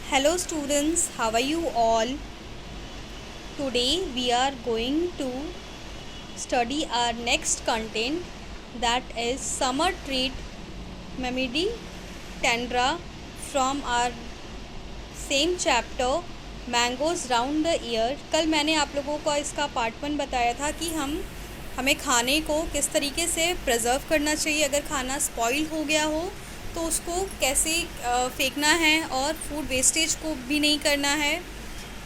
Hello students, how are you all? Today we are going to study our next content, that is summer treat Mamidi Tandra from our same chapter Mangoes Round the Year। कल मैंने आप लोगों को इसका part 1 बताया था कि हमें खाने को किस तरीके से प्रिजर्व करना चाहिए, अगर खाना स्पॉइल हो गया हो तो उसको कैसे फेंकना है और फूड वेस्टेज को भी नहीं करना है,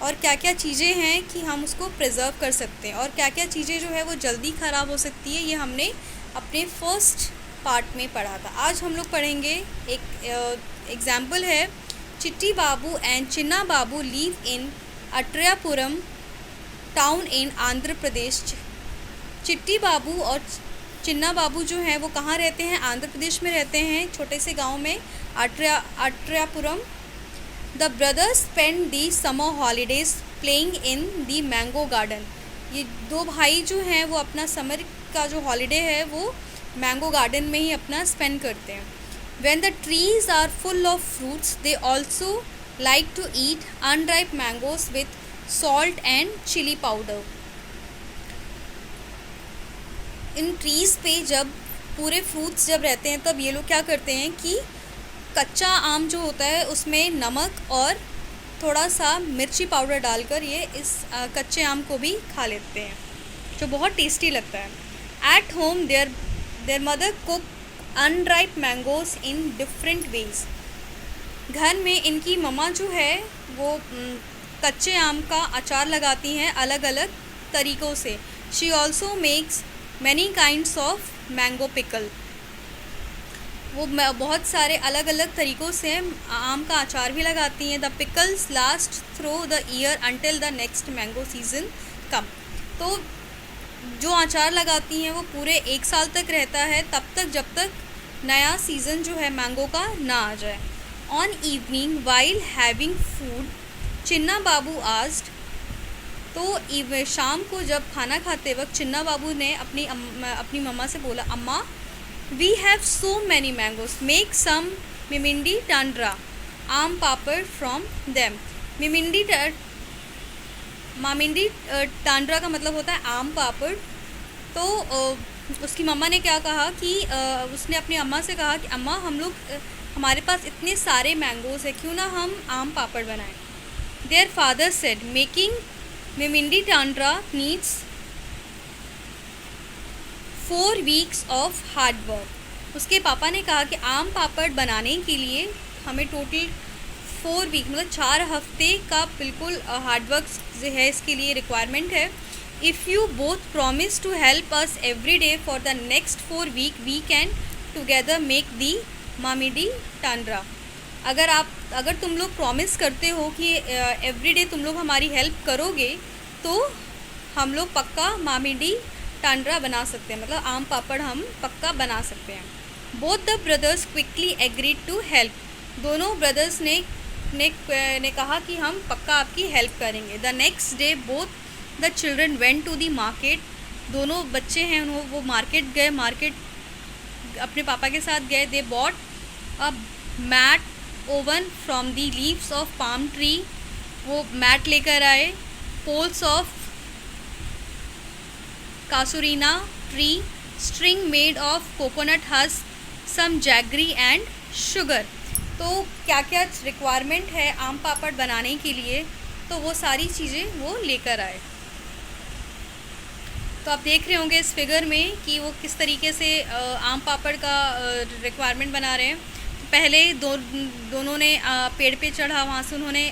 और क्या क्या चीज़ें हैं कि हम उसको प्रिजर्व कर सकते हैं और क्या क्या चीज़ें जो है वो जल्दी ख़राब हो सकती है। ये हमने अपने फर्स्ट पार्ट में पढ़ा था। आज हम लोग पढ़ेंगे एक एग्ज़ाम्पल है, Chitti Babu and Chinna Babu live in Atreyapuram town in Andhra Pradesh. Chitti Babu और चिन्ना बाबू जो हैं वो कहाँ रहते हैं? आंध्र प्रदेश में रहते हैं, छोटे से गांव में Atreyapuram. The brothers spend the summer holidays playing in the mango garden. ये दो भाई जो हैं वो अपना समर का जो हॉलीडे है वो मैंगो गार्डन में ही अपना स्पेंड करते हैं। When the trees are full of fruits they also like to eat unripe mangoes with salt and chilli powder. इन ट्रीज़ पे जब पूरे फ्रूट्स जब रहते हैं तब ये लोग क्या करते हैं कि कच्चा आम जो होता है उसमें नमक और थोड़ा सा मिर्ची पाउडर डालकर ये इस कच्चे आम को भी खा लेते हैं, जो बहुत टेस्टी लगता है। At home there mother cook unripe mangoes in different ways. घर में इनकी मम्मा जो है वो कच्चे आम का अचार लगाती हैं अलग अलग तरीक़ों से। She also makes many kinds of mango pickle. वो बहुत सारे अलग अलग तरीक़ों से आम का अचार भी लगाती हैं। The pickles last through the year until the next mango season come. तो जो अचार लगाती हैं वो पूरे 1 साल तक रहता है, तब तक जब तक नया सीज़न जो है मैंगो का ना आ जाए। On evening while having food Chinna Babu asked. तो शाम को जब खाना खाते वक्त चिन्ना बाबू ने अपनी मम्मा से बोला, अम्मा we have so many mangoes, make some mamidi tandra aam papad from them. मामिंडी Tandra का मतलब होता है आम पापड़। तो उसकी मम्मा ने क्या कहा कि उसने अपनी अम्मा से कहा कि अम्मा हमारे पास इतने सारे मैंगोज़ है, क्यों ना हम आम पापड़ बनाएं। Their father said making mamidi tandra needs 4 weeks of hard work. उसके पापा ने कहा कि आम पापड़ बनाने के लिए हमें टोटल 4 वीक मतलब 4 हफ्ते का बिल्कुल हार्ड वर्क जो है इसके लिए रिक्वायरमेंट है। If you both promise to help us every day for the next 4 week we can together make the mamidi tandra. अगर तुम लोग प्रॉमिस करते हो कि एवरीडे तुम लोग हमारी हेल्प करोगे तो हम लोग पक्का मामिडी टांड्रा बना सकते हैं, मतलब आम पापड़ हम पक्का बना सकते हैं। Both the brothers quickly agreed to help. दोनों ब्रदर्स ने कहा कि हम पक्का आपकी हेल्प करेंगे। The next day both the children went to the market. दोनों बच्चे हैं वो मार्केट गए, मार्केट अपने पापा के साथ गए। They bought a mat woven from the leaves of palm tree. वो मैट लेकर आए। Poles of casuarina tree, string made of coconut husk, some jaggery and sugar. तो क्या क्या रिक्वायरमेंट है आम पापड़ बनाने के लिए, तो वो सारी चीज़ें वो लेकर आए। तो आप देख रहे होंगे इस फिगर में कि वो किस तरीके से आम पापड़ का रिक्वायरमेंट बना रहे हैं। पहले दोनों ने पेड़ पे चढ़ा, वहाँ से उन्होंने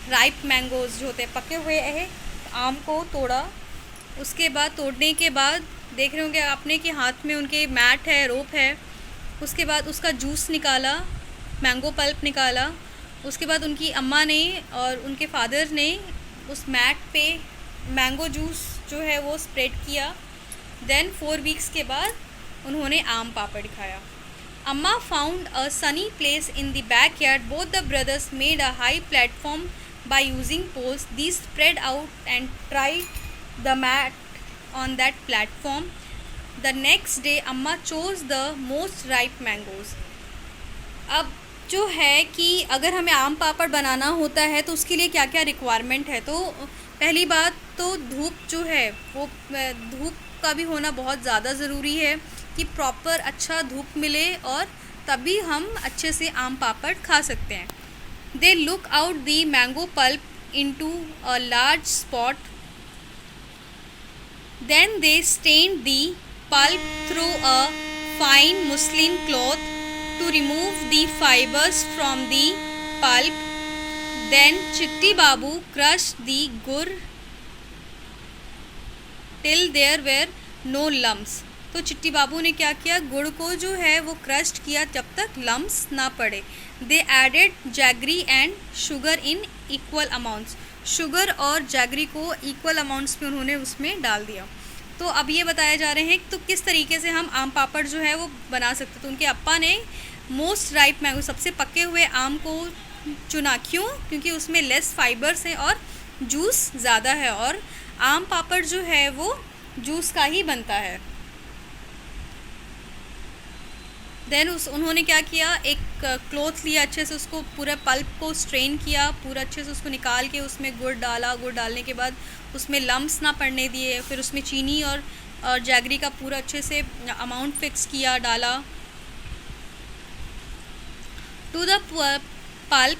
राइप मैंगोज़ जो होते हैं पके हुए हैं आम को तोड़ा। उसके बाद तोड़ने के बाद देख रहे होंगे आपने कि हाथ में उनके मैट है, रोप है। उसके बाद उसका जूस निकाला, मैंगो पल्प निकाला। उसके बाद उनकी अम्मा ने और उनके फादर ने उस मैट पे मैंगो जूस जो है वो स्प्रेड किया। देन 4 वीक्स के बाद उन्होंने आम पापड़ खाया। Amma found a sunny place in the backyard. Both the brothers made a high platform by using poles. These spread out and tried the mat on that platform. The next day, Amma chose the most ripe mangoes. अब जो है कि अगर हमें आम पापड़ बनाना होता है तो उसके लिए क्या क्या रिक्वायरमेंट है। तो पहली बात तो धूप जो है वो धूप का भी होना बहुत ज़्यादा ज़रूरी है कि प्रॉपर अच्छा धूप मिले और तभी हम अच्छे से आम पापड़ खा सकते हैं। They look out the mango pulp into a large spot, then they stain the pulp through a fine muslin cloth to remove the fibers from the pulp. Then Chitti Babu crushed the gur till there were no lumps. तो चिट्टी बाबू ने क्या किया, गुड़ को जो है वो क्रस्ट किया जब तक लम्प्स ना पड़े। They added jaggery and sugar in equal amounts, sugar और जैगरी को इक्वल अमाउंट्स में उन्होंने उसमें डाल दिया। तो अब ये बताया जा रहे हैं तो किस तरीके से हम आम पापड़ जो है वो बना सकते। तो उनके अप्पा ने मोस्ट राइप मैंगो, सबसे पके हुए आम को चुना। क्यों? क्योंकि उसमें लेस फाइबर्स हैं और जूस ज़्यादा है, और आम पापड़ जो है वो जूस का ही बनता है। देन उन्होंने क्या किया, एक क्लॉथ लिया, अच्छे से उसको पूरा पल्प को स्ट्रेन किया, पूरा अच्छे से उसको निकाल के उसमें गुड़ डाला। गुड़ डालने के बाद उसमें लम्प्स ना पड़ने दिए, फिर उसमें चीनी और जैगरी का पूरा अच्छे से अमाउंट फिक्स किया, डाला। To the pulp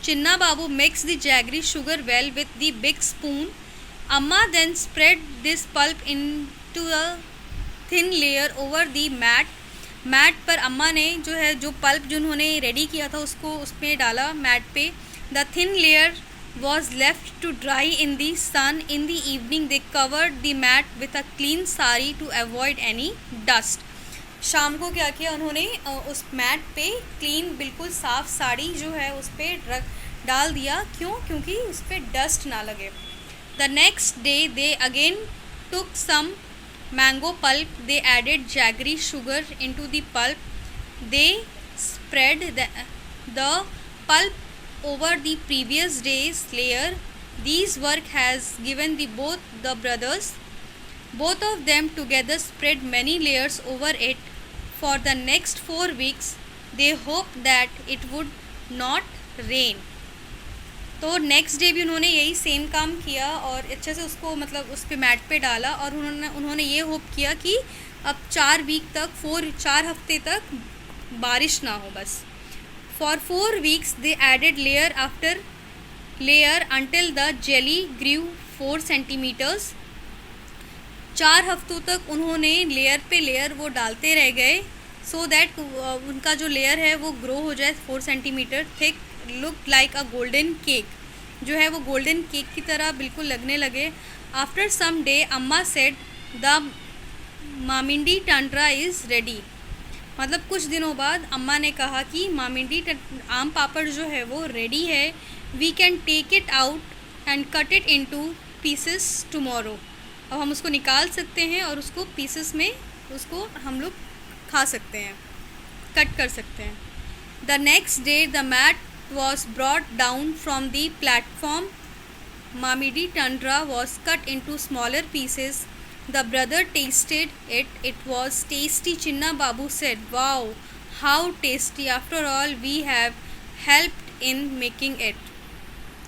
Chinna Babu mix the jaggery sugar well with the big spoon. अम्मा then spread this pulp into a thin layer over the mat पर अम्मा ने जो है जो पल्प जो उन्होंने रेडी किया था उसको उसमें डाला मैट पे। The thin layer was left to dry in the sun. In the evening they covered the mat with a clean sari to avoid any dust. शाम को क्या किया उन्होंने, उस मैट पे क्लीन बिल्कुल साफ़ साड़ी जो है उस पर डाल दिया। क्यों? क्योंकि उस पर डस्ट ना लगे। The next day they again took some mango pulp, they added jaggery sugar into the pulp, they spread the pulp over the previous day's layer. This work has given both the brothers, both of them together spread many layers over it. For the next 4 weeks they hoped that it would not rain. तो next day भी उन्होंने यही same काम किया और अच्छे से उसको मतलब उस पे मैट पे डाला, और उन्होंने ये होप किया कि अब 4 वीक तक 4 हफ्ते तक बारिश ना हो बस। For 4 weeks they added layer after layer until the jelly grew 4 centimetres. 4 हफ्तों तक उन्होंने लेयर पे लेयर वो डालते रह गए, सो दैट उनका जो लेयर है वो ग्रो हो जाए 4 सेंटीमीटर थिक, लुक लाइक अ गोल्डन केक, जो है वो गोल्डन केक की तरह बिल्कुल लगने लगे। आफ्टर सम डे अम्मा said the mamidi tandra is ready. मतलब कुछ दिनों बाद अम्मा ने कहा कि मामिंडी आम पापड़ जो है वो रेडी है। We can take it out and cut it into pieces tomorrow. अब हम उसको निकाल सकते हैं और उसको पीसेस में उसको हम लोग खा सकते हैं, कट कर सकते हैं। The next day the mat was brought down from the platform. Mamidi tundra was cut into smaller pieces. The brother tasted it. It was tasty. Chinna Babu said, "Wow, how tasty! After all, we have helped in making it."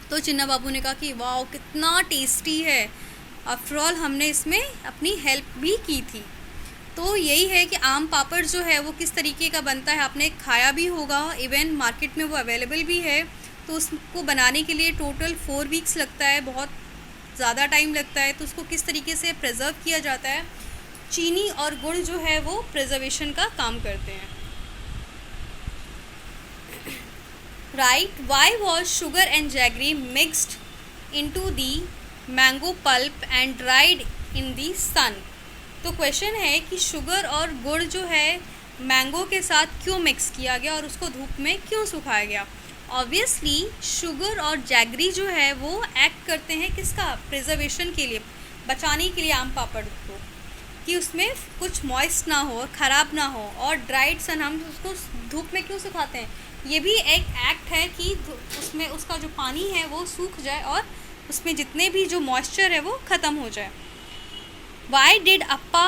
तो चिन्ना बाबू ने कहा कि wow कितना tasty है, after all हमने इसमें अपनी help भी की थी। तो यही है कि आम पापड़ जो है वो किस तरीके का बनता है, आपने खाया भी होगा, इवन मार्केट में वो अवेलेबल भी है। तो उसको बनाने के लिए टोटल 4 वीक्स लगता है, बहुत ज़्यादा टाइम लगता है। तो उसको किस तरीके से प्रिजर्व किया जाता है, चीनी और गुड़ जो है वो प्रिजर्वेशन का काम करते हैं। Right, why was sugar and jaggery mixed into the mango pulp and dried in the sun. तो क्वेश्चन है कि शुगर और गुड़ जो है मैंगो के साथ क्यों मिक्स किया गया और उसको धूप में क्यों सुखाया गया। ऑब्वियसली शुगर और जैगरी जो है वो एक्ट करते हैं किसका, प्रिजर्वेशन के लिए, बचाने के लिए आम पापड़ को, कि उसमें कुछ मॉइस्ट ना हो, ख़राब ना हो। और ड्राइड सन, हम उसको धूप में क्यों सुखाते हैं, ये भी एक एक्ट है कि उसमें उसका जो पानी है वो सूख जाए और उसमें जितने भी जो मॉइस्चर है वो ख़त्म हो जाए। Why did Appa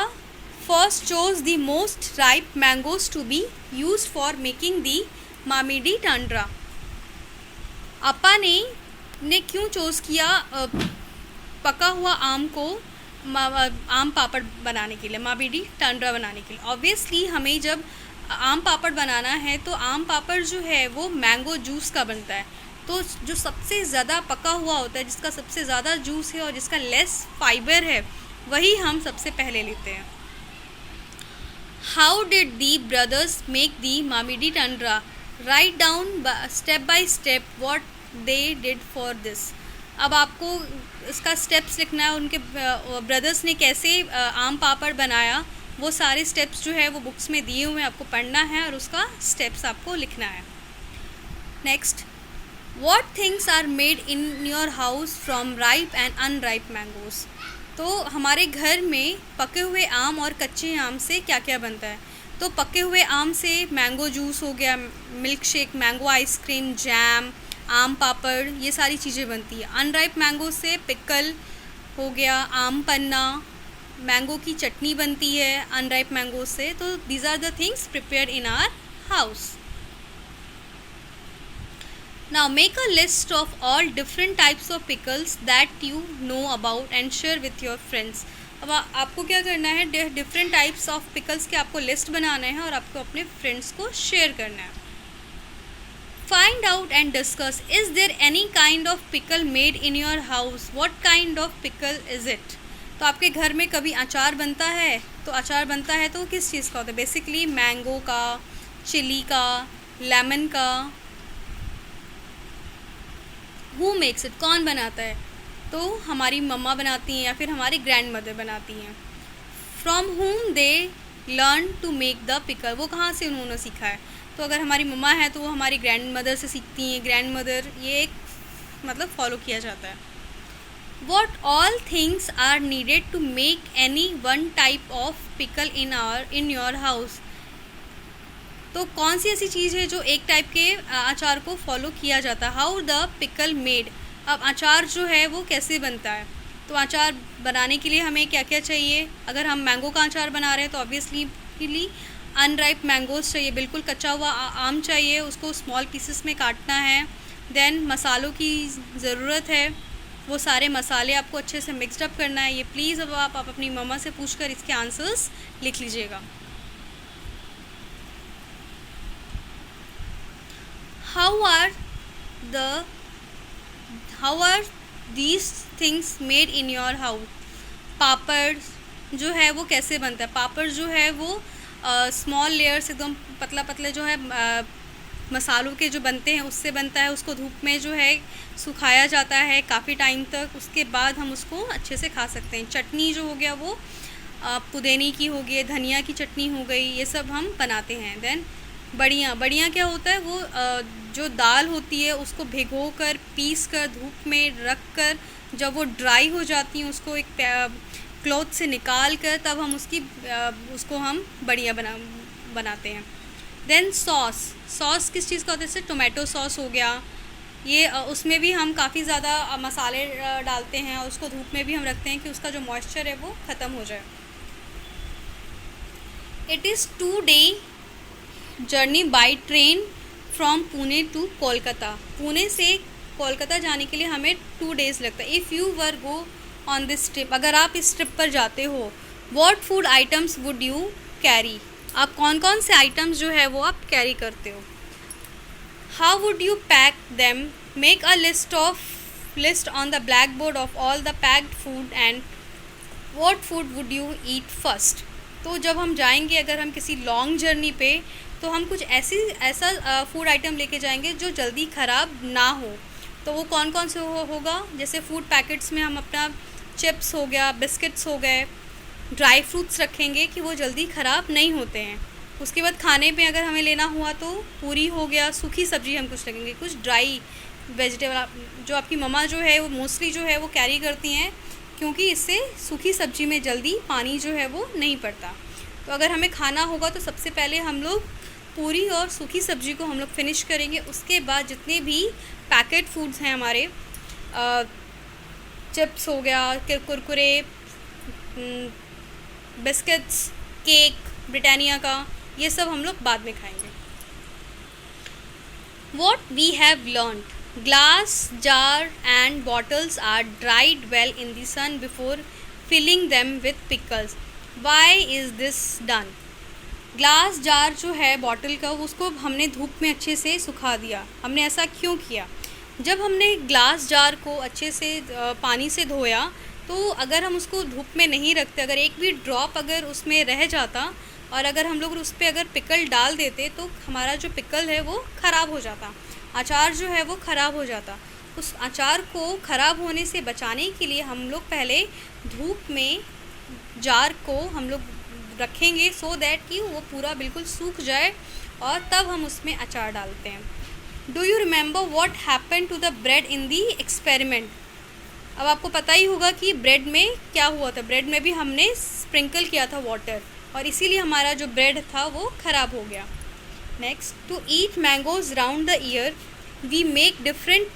first chose the most ripe mangoes to be used for making the Mamidi Tundra. अपा ने क्यों चूज़ किया पका हुआ आम को आम पापड़ बनाने के लिए, मामिडी टंड्रा बनाने के लिए? ऑब्वियसली हमें जब आम पापड़ बनाना है तो आम पापड़ जो है वो मैंगो जूस का बनता है। तो जो सबसे ज़्यादा पका हुआ होता है, जिसका सबसे ज़्यादा जूस है और जिसका लेस फाइबर है, वही हम सबसे पहले लेते हैं। How did the brothers make the Mamidi Tundra? Write down step by step what they did for this. अब आपको इसका स्टेप्स लिखना है, उनके ब्रदर्स ने कैसे आम पापड़ बनाया, वो सारे स्टेप्स जो है वो बुक्स में दिए हुए हैं, आपको पढ़ना है और उसका स्टेप्स आपको लिखना है। Next, What things are made in your house from ripe and unripe mangoes? तो हमारे घर में पके हुए आम और कच्चे आम से क्या क्या बनता है? तो पके हुए आम से मैंगो जूस हो गया, milk shake, mango ice cream, jam, आम पापड़, ये सारी चीज़ें बनती है। अनराइप मैंगो से पिकल हो गया, आम पन्ना, मैंगो की चटनी बनती है अनराइप मैंगो से। तो these are the things prepared in our house. Now make a list of all different types of pickles that you know about and share with your friends. अब आपको क्या करना है, डिफरेंट टाइप्स ऑफ पिकल्स के आपको list बनाना है और आपको अपने फ्रेंड्स को शेयर करना है। Find out and discuss, is there any kind of pickle made in your house? What kind of pickle is it? तो आपके घर में कभी अचार बनता है? तो अचार बनता है तो किस चीज़ का होता है? बेसिकली मैंगो का, चिली का, लेमन का। Who makes it? कौन बनाता है? तो हमारी मम्मा बनाती हैं या फिर हमारी ग्रैंड मदर बनाती हैं। From whom they learn to make the pickle? वो कहाँ से उन्होंने सीखा है? तो अगर हमारी मम्मा है तो वो हमारी ग्रैंड मदर से सीखती हैं। ग्रैंड मदर ये एक मतलब फॉलो किया जाता है। What all things are needed to make any one type of pickle in your house? तो कौन सी ऐसी चीज़ है जो एक टाइप के अचार को फॉलो किया जाता है? How the pickle made. अब अचार जो है वो कैसे बनता है? तो अचार बनाने के लिए हमें क्या क्या चाहिए? अगर हम मैंगो का अचार बना रहे हैं तो ऑब्वियसली अनराइप मैंगोज चाहिए, बिल्कुल कच्चा हुआ आम चाहिए, उसको स्मॉल पीसेस में काटना है। देन मसालों की ज़रूरत है, वो सारे मसाले आपको अच्छे से मिक्सड अप करना है। ये प्लीज़ अब आप अपनी मम्मा से पूछकर इसके आंसर्स लिख लीजिएगा। How are these things made in your house? पापड़ जो है वो कैसे बनता है? पापड़ जो है वो स्मॉल लेयर्स एकदम पतला पतले जो है मसालों के जो बनते हैं उससे बनता है। उसको धूप में जो है सुखाया जाता है काफ़ी टाइम तक, उसके बाद हम उसको अच्छे से खा सकते हैं। चटनी जो हो गया वो पुदीने की हो गई, धनिया की चटनी हो गई, ये सब हम बनाते हैं। देन बड़ियाँ क्या होता है, वो जो दाल होती है उसको भिगो कर पीस कर धूप में रख कर जब वो ड्राई हो जाती हैं उसको एक क्लॉथ से निकाल कर तब हम उसको हम बड़ियाँ बनाते हैं। देन सॉस किस चीज़ का होता है? जैसे टोमेटो सॉस हो गया, ये उसमें भी हम काफ़ी ज़्यादा मसाले डालते हैं और उसको धूप में भी हम रखते हैं कि उसका जो मॉइस्चर है वो ख़त्म हो जाए। It is 2 day journey by train from Pune to Kolkata. Pune से कोलकाता जाने के लिए हमें 2 days लगता है। If you were go on this trip, अगर आप इस ट्रिप पर जाते हो, what food items would you carry? आप कौन कौन से आइटम्स जो है वो आप कैरी करते हो? How would you pack them? Make a list on the black board of all the packed food and what food would you eat first. तो जब हम जाएंगे, अगर हम किसी लॉन्ग जर्नी पे, तो हम कुछ ऐसा फूड आइटम लेके जाएंगे जो जल्दी ख़राब ना हो। तो वो कौन कौन से होगा? जैसे फूड पैकेट्स में हम अपना चिप्स हो गया, बिस्किट्स हो गए, ड्राई फ्रूट्स रखेंगे कि वो जल्दी ख़राब नहीं होते हैं। उसके बाद खाने पे अगर हमें लेना हुआ तो पूरी हो गया, सूखी सब्ज़ी हम कुछ लगेंगे, कुछ ड्राई वेजिटेबल जो आपकी मम्मा जो है वो मोस्टली जो है वो कैरी करती हैं, क्योंकि इससे सूखी सब्ज़ी में जल्दी पानी जो है वो नहीं पड़ता। तो अगर हमें खाना होगा तो सबसे पहले हम लोग पूरी और सूखी सब्ज़ी को हम लोग फिनिश करेंगे। उसके बाद जितने भी पैकेट फूड्स हैं हमारे, चिप्स हो गया, कुरकुरे, बिस्किट्स, केक ब्रिटानिया का, ये सब हम लोग बाद में खाएंगे. What we have learned: glass, jar and bottles are dried well in the sun before filling them with pickles. Why is this done? Glass jar जो है बॉटल का, उसको हमने धूप में अच्छे से सुखा दिया. हमने ऐसा क्यों किया? जब हमने ग्लास जार को अच्छे से पानी से धोया, तो अगर हम उसको धूप में नहीं रखते, अगर एक भी ड्रॉप अगर उसमें रह जाता और अगर हम लोग उस पर अगर पिकल डाल देते, तो हमारा जो पिकल है वो ख़राब हो जाता, अचार जो है वो ख़राब हो जाता. उस अचार को ख़राब होने से बचाने के लिए हम लोग पहले धूप में जार को हम लोग रखेंगे, सो दैट कि वो पूरा बिल्कुल सूख जाए और तब हम उसमें अचार डालते हैं. Do you remember what happen to the bread in the experiment? अब आपको पता ही होगा कि ब्रेड में क्या हुआ था. ब्रेड में भी हमने स्प्रिंकल किया था वाटर, और इसीलिए हमारा जो ब्रेड था वो ख़राब हो गया. Next, to eat mangoes round the year we make different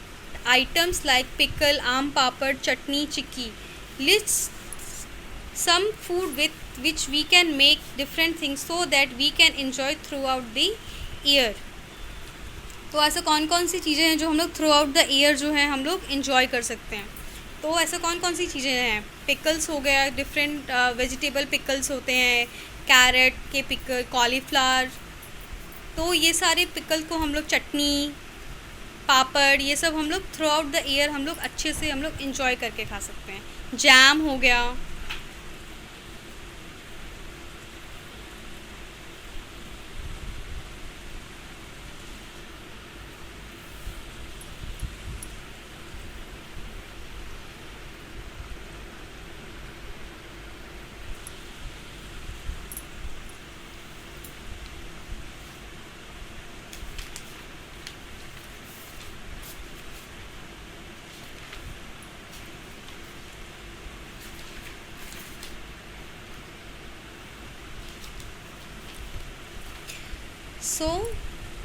items like pickle, aam papad, chutney, chikki. List some food with which we can make different things so that we can enjoy throughout the year. तो ऐसा कौन कौन सी चीज़ें हैं जो हम लोग through out the year जो है हम लोग इन्जॉय कर सकते हैं? तो ऐसा कौन कौन सी चीज़ें हैं? पिकल्स हो गया, डिफरेंट वेजिटेबल पिकल्स होते हैं, कैरेट के पिकल, कॉलीफ्लावर, तो ये सारे पिकल को हम लोग, चटनी, पापड़, ये सब हम लोग थ्रू आउट द ईयर हम लोग अच्छे से हम लोग इन्जॉय करके खा सकते हैं. जैम हो गया. So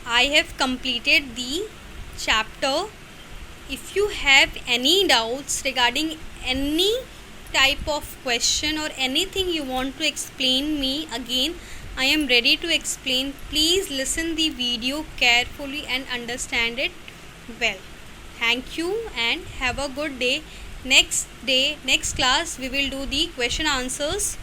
I have completed the chapter. If you have any doubts regarding any type of question or anything you want to explain me again, I am ready to explain. Please listen the video carefully and understand it well. Thank you and have a good day. Next class we will do the question answers.